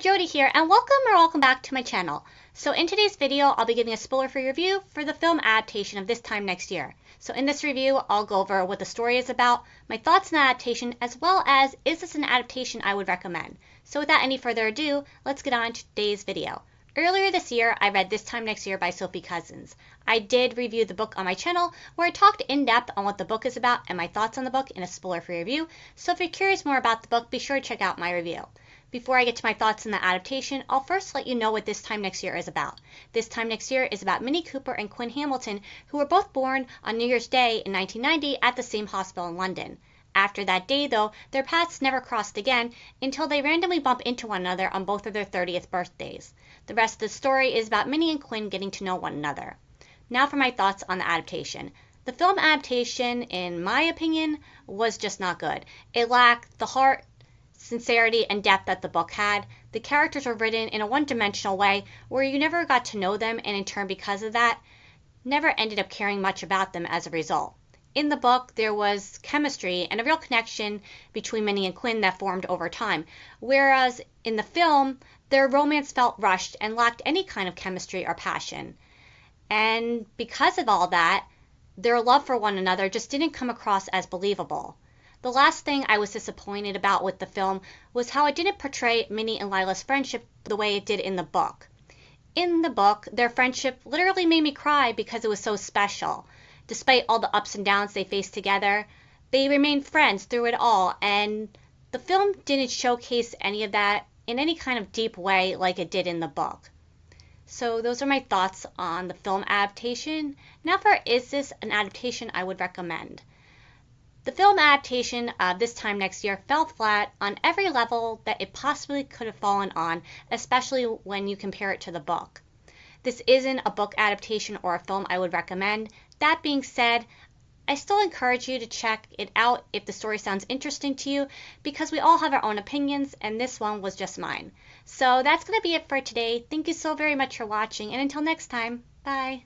Jody here, and welcome back to my channel. So in today's video, I'll be giving a spoiler-free review for the film adaptation of This Time Next Year. So in this review, I'll go over what the story is about, my thoughts on the adaptation, as well as is this an adaptation I would recommend. So without any further ado, let's get on to today's video. Earlier this year, I read This Time Next Year by Sophie Cousins. I did review the book on my channel, where I talked in depth on what the book is about and my thoughts on the book in a spoiler-free review. So if you're curious more about the book, be sure to check out my review. Before I get to my thoughts on the adaptation, I'll first let you know what This Time Next Year is about. This Time Next Year is about Minnie Cooper and Quinn Hamilton, who were both born on New Year's Day in 1990 at the same hospital in London. After that day, though, their paths never crossed again until they randomly bump into one another on both of their 30th birthdays. The rest of the story is about Minnie and Quinn getting to know one another. Now for my thoughts on the adaptation. The film adaptation, in my opinion, was just not good. It lacked the heart, sincerity, and depth that the book had. The characters were written in a one-dimensional way where you never got to know them, and in turn, because of that, never ended up caring much about them as a result. In the book, there was chemistry and a real connection between Minnie and Quinn that formed over time, whereas in the film, their romance felt rushed and lacked any kind of chemistry or passion. And because of all that, their love for one another just didn't come across as believable. The last thing I was disappointed about with the film was how it didn't portray Minnie and Lila's friendship the way it did in the book. In the book, their friendship literally made me cry because it was so special. Despite all the ups and downs they faced together, they remained friends through it all, and the film didn't showcase any of that in any kind of deep way like it did in the book. So those are my thoughts on the film adaptation. Now for is this an adaptation I would recommend? The film adaptation of This Time Next Year fell flat on every level that it possibly could have fallen on, especially when you compare it to the book. This isn't a book adaptation or a film I would recommend. That being said, I still encourage you to check it out if the story sounds interesting to you, because we all have our own opinions, and this one was just mine. So that's going to be it for today. Thank you so very much for watching, and until next time, bye.